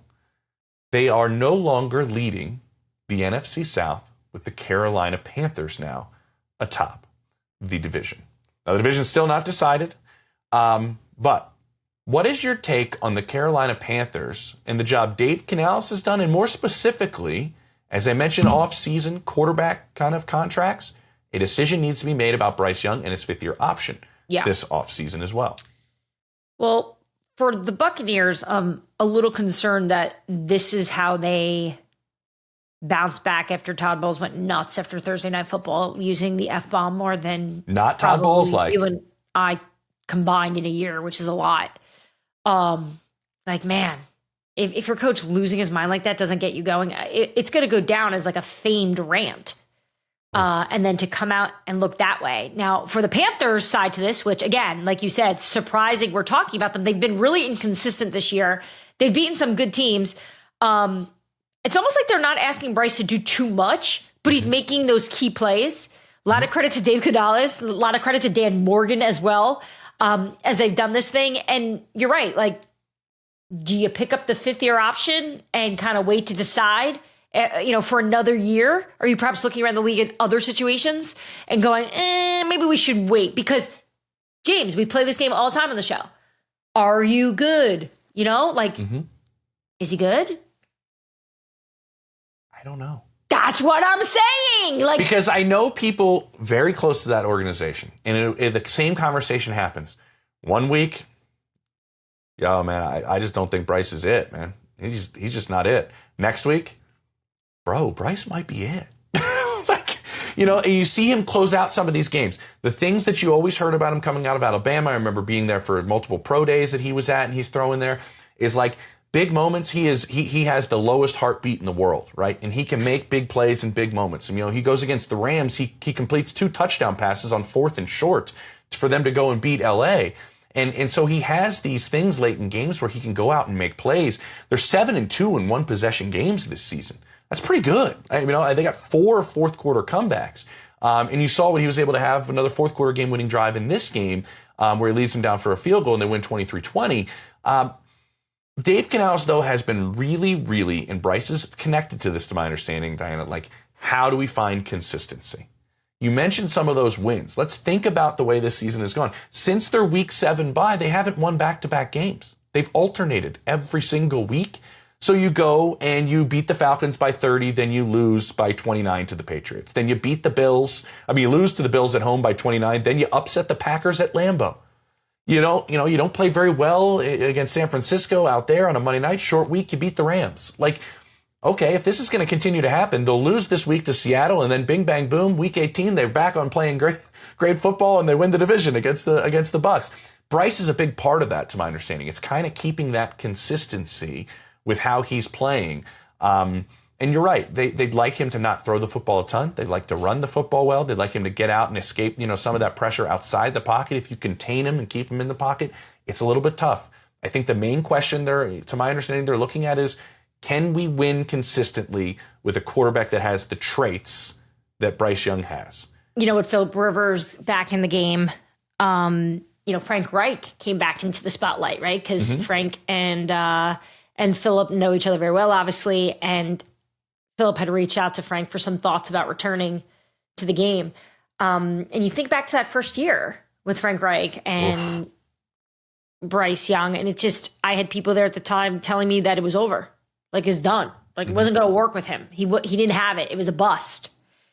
A: they are no longer leading the NFC South with the Carolina Panthers now atop the division. Now, the division is still not decided, but what is your take on the Carolina Panthers and the job Dave Canales has done, and more specifically, as I mentioned, off-season quarterback kind of contracts? A decision needs to be made about Bryce Young and his 5th-year option this offseason as well.
B: Well, for the Buccaneers, I'm a little concerned that this is how they bounce back after Todd Bowles went nuts after Thursday Night Football, using the F-bomb more than
A: not Todd Bowles like
B: you and I combined in a year, which is a lot. Like, man, if your coach losing his mind like that doesn't get you going, it's going to go down as like a famed rant. And then to come out and look that way. Now, for the Panthers side to this, which again, like you said, surprising, we're talking about them. They've been really inconsistent this year. They've beaten some good teams. It's almost like they're not asking Bryce to do too much, but he's making those key plays. A lot of credit to Dave Canales, a lot of credit to Dan Morgan as well, as they've done this thing. And you're right, like, do you pick up the 5th-year option and kind of wait to decide, for another year? Are you perhaps looking around the league at other situations and going, maybe we should wait? Because, James, we play this game all the time on the show. Are you good? Is he good?
A: I don't know.
B: That's what I'm saying.
A: Because I know people very close to that organization, and the same conversation happens. 1 week, yo, man, I just don't think Bryce is it, man. He's just not it. Next week, bro, Bryce might be it. And you see him close out some of these games. The things that you always heard about him coming out of Alabama, I remember being there for multiple pro days that he was at and he's throwing there, is like big moments. He has the lowest heartbeat in the world, right? And he can make big plays in big moments. And, he goes against the Rams. He completes 2 touchdown passes on 4th and short for them to go and beat LA. And so he has these things late in games where he can go out and make plays. They're 7-2 in 1 possession games this season. That's pretty good. They got 4 fourth quarter comebacks. And you saw what he was able to have, another fourth quarter game winning drive in this game where he leads them down for a field goal and they win 23-20. Dave Canales, though, has been really, really, and Bryce is connected to this, to my understanding, Dianna, how do we find consistency? You mentioned some of those wins. Let's think about the way this season has gone. Since their week 7 bye, they haven't won back-to-back games. They've alternated every single week. So you go and you beat the Falcons by 30, then you lose by 29 to the Patriots. Then you beat the Bills. You lose to the Bills at home by 29. Then you upset the Packers at Lambeau. You don't play very well against San Francisco out there on a Monday night. Short week, you beat the Rams. Okay, if this is going to continue to happen, they'll lose this week to Seattle, and then bing, bang, boom, week 18, they're back on playing great football, and they win the division against the Bucs. Bryce is a big part of that, to my understanding. It's kind of keeping that consistency with how he's playing. And you're right. They'd like him to not throw the football a ton. They'd like to run the football well. They'd like him to get out and escape, some of that pressure outside the pocket. If you contain him and keep him in the pocket, it's a little bit tough. I think the main question to my understanding, they're looking at is, can we win consistently with a quarterback that has the traits that Bryce Young has?
B: With Philip Rivers back in the game, Frank Reich came back into the spotlight, right? Because Frank and Philip know each other very well, obviously, and Philip had reached out to Frank for some thoughts about returning to the game. And you think back to that first year with Frank Reich and Bryce Young, and I had people there at the time telling me that it was over. It's done. It wasn't going to work with him. He didn't have it. It was a bust.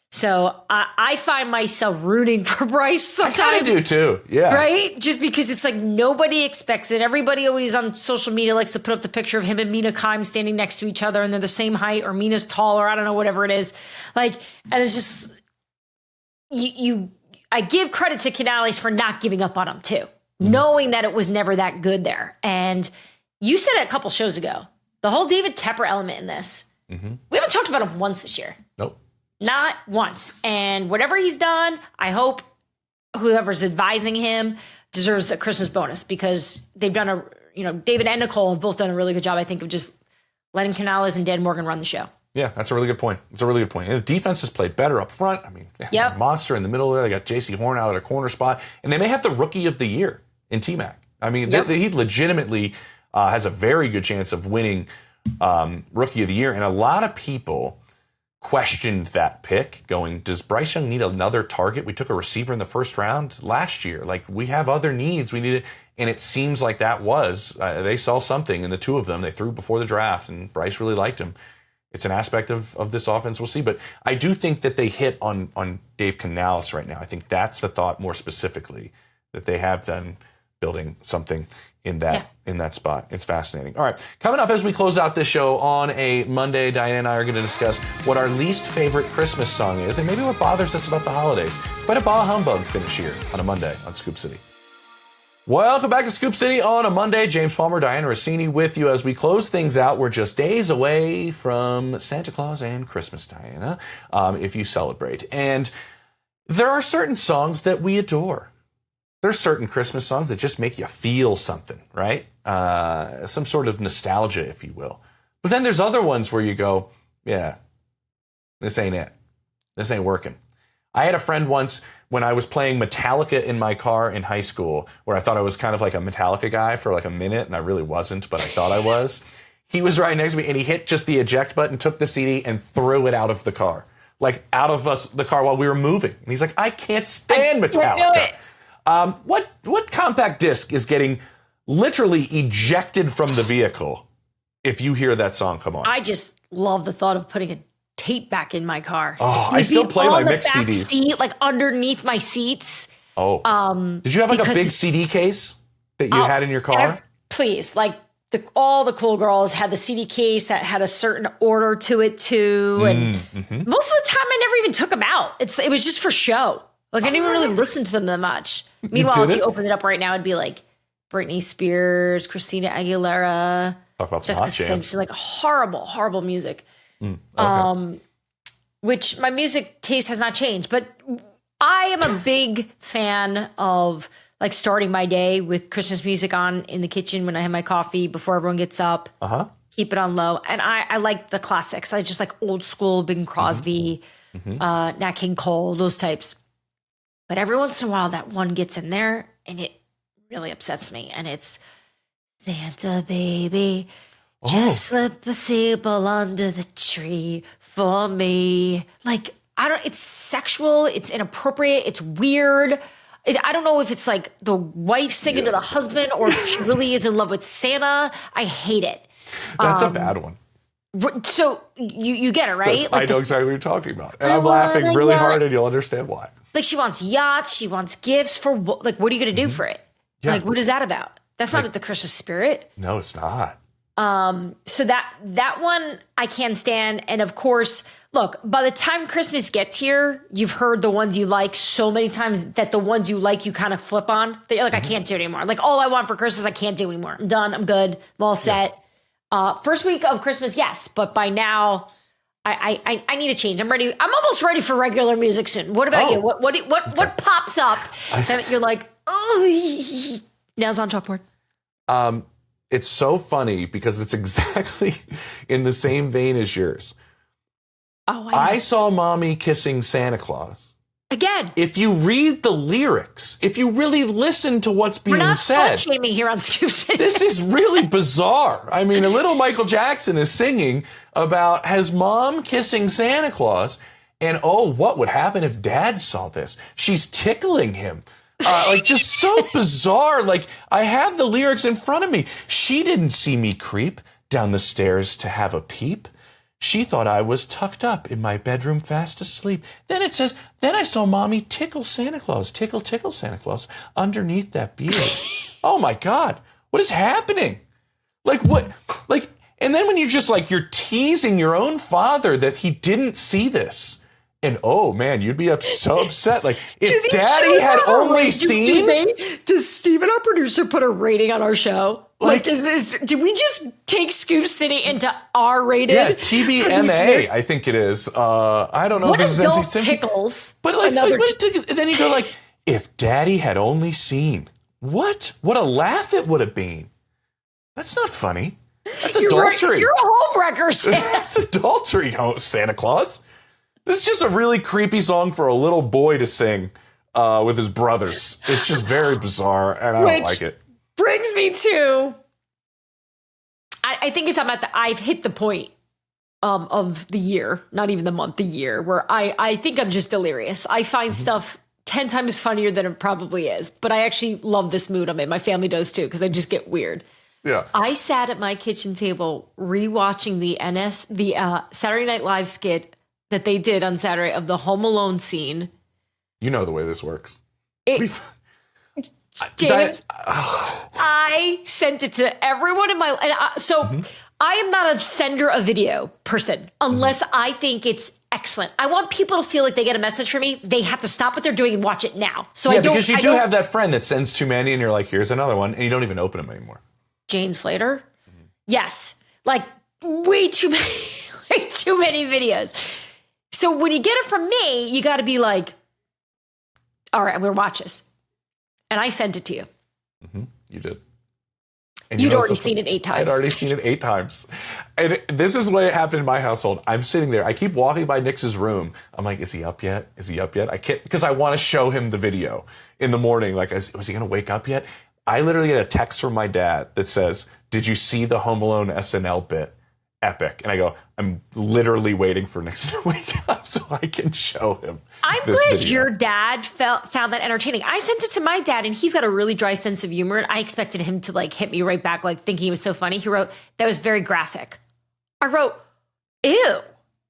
B: So I find myself rooting for Bryce sometimes.
A: I kind of do too. Yeah.
B: Right? Just because it's nobody expects it. Everybody always on social media likes to put up the picture of him and Mina Kimes standing next to each other and they're the same height, or Mina's taller. I don't know, whatever it is. And it's just, I give credit to Canales for not giving up on him too, knowing that it was never that good there. And you said it a couple shows ago, the whole David Tepper element in this. We haven't talked about him once this year.
A: Nope. Not
B: once. And whatever he's done, I hope whoever's advising him deserves a Christmas bonus, because they've done David and Nicole have both done a really good job, I think, of just letting Canales and Dan Morgan run the show.
A: Yeah, that's a really good point. And the defense has played better up front. Monster in the middle there. They got J.C. Horn out at a corner spot. And they may have the rookie of the year in T-Mac. He legitimately has a very good chance of winning rookie of the year. And a lot of people questioned that pick, going, does Bryce Young need another target? We took a receiver in the first round last year. We have other needs. We need it. And it seems like that was, they saw something in the two of them. They threw before the draft, and Bryce really liked him. It's an aspect of this offense. We'll see. But I do think that they hit on Dave Canales right now. I think that's the thought more specifically, that they have done building something in that spot. It's fascinating. All right, coming up as we close out this show on a Monday, Dianna and I are going to discuss what our least favorite Christmas song is and maybe what bothers us about the holidays. Quite a bah humbug finish here on a Monday on Scoop City. Welcome back to Scoop City on a Monday. James Palmer, Dianna Russini with you as we close things out. We're just days away from Santa Claus and Christmas, Dianna, if you celebrate. And there are certain songs that we adore. There's certain Christmas songs that just make you feel something, right? Some sort of nostalgia, if you will. But then there's other ones where you go, yeah, this ain't it. This ain't working. I had a friend once when I was playing Metallica in my car in high school, where I thought I was kind of like a Metallica guy for like a minute, and I really wasn't, but I thought I was. He was right next to me, and he hit just the eject button, took the CD, and threw it out of the car. Like, out of the car while we were moving. And he's like, I can't stand Metallica. What compact disc is getting literally ejected from the vehicle if you hear that song come on?
B: I just love the thought of putting a tape back in my car.
A: Oh, I still play my mixed CDs.
B: Seat, like underneath my seats.
A: Oh. Did you have like a big CD case that you had in your car?
B: Please, like all the cool girls had the CD case that had a certain order to it too. And most of the time I never even took them out. It was just for show. Like I didn't even really listen to them that much. Meanwhile, if you open it up right now, it'd be like Britney Spears, Christina Aguilera,
A: talk about some
B: Jessica
A: hot jams.
B: Simpson, like horrible music.
A: Okay.
B: Which my music taste has not changed, but I am a big fan of like starting my day with Christmas music on in the kitchen when I have my coffee before everyone gets up. Keep it on low. And I like the classics. I just like old school Bing Crosby, Nat King Cole, those types. But every once in a while that one gets in there and it really upsets me. And it's Santa baby, just slip a sable under the tree for me. Like, it's sexual, it's inappropriate, it's weird. I don't know if it's like the wife singing to the husband or if she really is in love with Santa. I hate it.
A: That's a bad one.
B: So you get it, right?
A: Like I know exactly what you're talking about. And I'm laughing really hard and you'll understand why.
B: Like she wants yachts, she wants gifts for like, what are you going to do for it? Yeah. Like, what is that about? That's not the Christmas spirit.
A: No, it's not.
B: So that one I can stand. And of course, look, by the time Christmas gets here, you've heard the ones you like so many times that the ones you like, you kind of flip on. That you're like, I can't do it anymore. Like all I want for Christmas, I can't do anymore. I'm done. I'm good. I'm all set. First week of Christmas, yes. But by now, I need a change. I'm ready. I'm almost ready for regular music soon. What about you? What pops up that you're like, oh, nails on chalkboard?
A: It's so funny because it's exactly in the same vein as yours.
B: Oh,
A: I saw Mommy kissing Santa Claus.
B: Again.
A: If you read the lyrics, if you really listen to what's being said.
B: We're not slut-shaming here on Scoop City.
A: This is really bizarre. I mean, a little Michael Jackson is singing about his mom kissing Santa Claus. And what would happen if Dad saw this? She's tickling him. Like just so bizarre. Like I have the lyrics in front of me. She didn't see me creep down the stairs to have a peep. She thought I was tucked up in my bedroom fast asleep. Then it says, then I saw Mommy tickle Santa Claus, tickle Santa Claus underneath that beard. Oh my God, what is happening? Like what? Like, and then when you're teasing your own father that he didn't see this. And oh man, you'd be so upset. Like if Daddy had only seen.
B: Does Steven, our producer, put a rating on our show? Like did we just take Scoop City into R-rated?
A: Yeah, TVMA, I think it is. I don't know.
B: What
A: if this
B: adult
A: is NC-17.
B: tickles?
A: But then you go like, if Daddy had only seen. What a laugh it would have been. That's not funny. That's adultery.
B: Right. You're a homewrecker, Santa.
A: That's adultery, Santa Claus. This is just a really creepy song for a little boy to sing with his brothers. It's just very bizarre, and I don't like it.
B: Brings me to, I think it's I've hit the point of the year, not even the month, the year, where I think I'm just delirious. I find stuff 10 times funnier than it probably is, but I actually love this mood I'm in. My family does too, because I just get weird.
A: Yeah.
B: I sat at my kitchen table rewatching the Saturday Night Live skit that they did on Saturday of the Home Alone scene.
A: You know the way this works.
B: James, I sent it to everyone in my... I am not a sender of video person unless I think it's excellent. I want people to feel like they get a message from me. They have to stop what they're doing and watch it now. So
A: because you do have that friend that sends too many and you're like, here's another one, and you don't even open them anymore.
B: Jane Slater? Yes. Like, way too many videos. So when you get it from me, you got to be like, all right, I'm going to watch this. And I sent it to you.
A: You did. And
B: You'd already seen it 8 times.
A: I'd already seen it 8 times. And this is what happened in my household. I'm sitting there. I keep walking by Nick's room. I'm like, is he up yet? Is he up yet? I can't, because I want to show him the video in the morning. Like, was he going to wake up yet? I literally get a text from my dad that says, did you see the Home Alone SNL bit? Epic. And I go, I'm literally waiting for Nick to wake up so I can show him.
B: I'm glad your dad found that entertaining. I sent it to my dad, and he's got a really dry sense of humor. And I expected him to like hit me right back, like thinking he was so funny. He wrote, that was very graphic. I wrote, ew.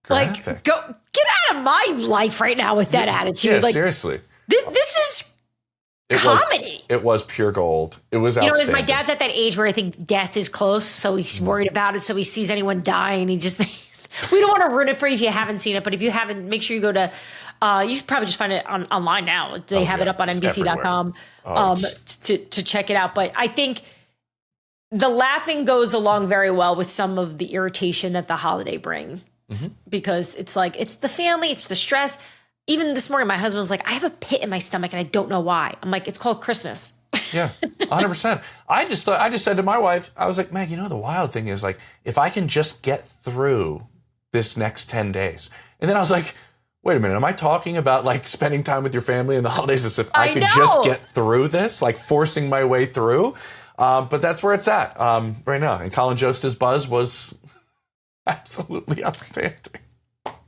A: Graphic.
B: Like, go get out of my life right now with that attitude.
A: Yeah,
B: like,
A: seriously.
B: This is comedy.
A: It was pure gold. It was outstanding.
B: My dad's at that age where I think death is close, so he's worried about it. So he sees anyone die, and he just we don't want to ruin it for you if you haven't seen it. But if you haven't, make sure you go to. You should probably just find it online now. They have it up on NBC.com to check it out. But I think the laughing goes along very well with some of the irritation that the holiday brings, because it's like it's the family, it's the stress. Even this morning, my husband was like, I have a pit in my stomach and I don't know why. I'm like, it's called Christmas.
A: Yeah, 100%. I just said to my wife, I was like, Meg, the wild thing is like, if I can just get through this next 10 days. And then I was like, wait a minute, am I talking about like spending time with your family in the holidays as if I could just get through this, like forcing my way through? But that's where it's at right now. And Colin Jost's buzz was absolutely outstanding.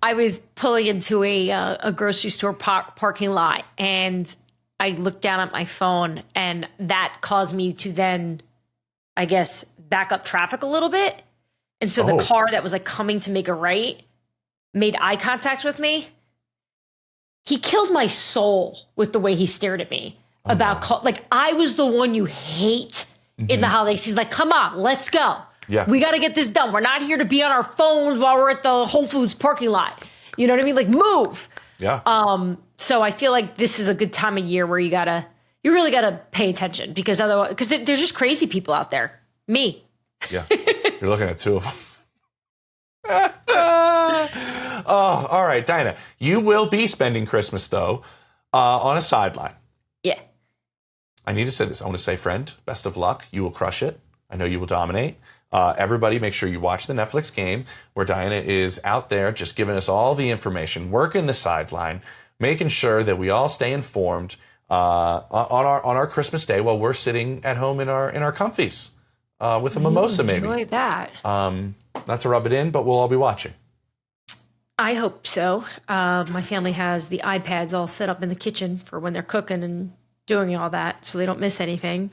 B: I was pulling into a grocery store parking lot, and I looked down at my phone, and that caused me to then, I guess, back up traffic a little bit. And so the car that was like coming to make a right made eye contact with me. He killed my soul with the way he stared at me like I was the one you hate in the holidays. He's like, come on, let's go.
A: Yeah.
B: We got to get this done. We're not here to be on our phones while we're at the Whole Foods parking lot. You know what I mean? Like, move.
A: Yeah.
B: So I feel like this is a good time of year where you really gotta pay attention, because otherwise, because there's just crazy people out there. Me.
A: Yeah. You're looking at 2 of them. Oh, all right, Dianna. You will be spending Christmas though on a sideline.
B: Yeah.
A: I need to say this. I want to say, friend, best of luck. You will crush it. I know you will dominate. Everybody, make sure you watch the Netflix game where Dianna is out there just giving us all the information, working the sideline, making sure that we all stay informed on our Christmas day while we're sitting at home in our comfies with a mimosa, maybe.
B: Enjoy that.
A: Not to rub it in, but we'll all be watching.
B: I hope so. My family has the iPads all set up in the kitchen for when they're cooking and doing all that, so they don't miss anything.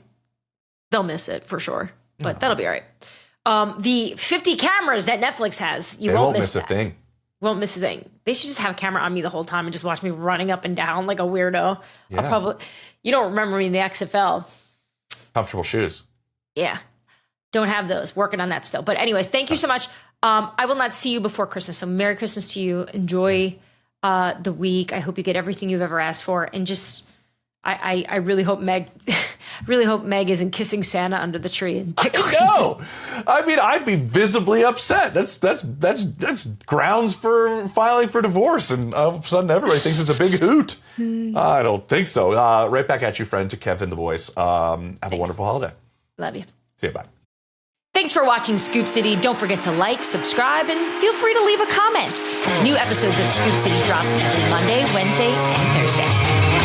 B: They'll miss it for sure, but that'll be all right. The 50 cameras that Netflix has, you won't miss
A: a thing.
B: Won't miss a thing. They should just have a camera on me the whole time and just watch me running up and down like a weirdo.
A: Yeah.
B: You don't remember me in the XFL.
A: Comfortable shoes.
B: Yeah. Don't have those. Working on that still. But anyways, thank you so much. I will not see you before Christmas. So Merry Christmas to you. Enjoy the week. I hope you get everything you've ever asked for. And just, I really hope Meg isn't kissing Santa under the tree and tickling.
A: No, I mean, I'd be visibly upset. That's grounds for filing for divorce, and all of a sudden everybody thinks it's a big hoot. I don't think so. Right back at you, friend. To Kevin, the boys. Have a wonderful holiday.
B: Love you.
A: See you. Bye.
B: Thanks for watching Scoop City. Don't forget to like, subscribe, and feel free to leave a comment. New episodes of Scoop City drop every Monday, Wednesday, and Thursday.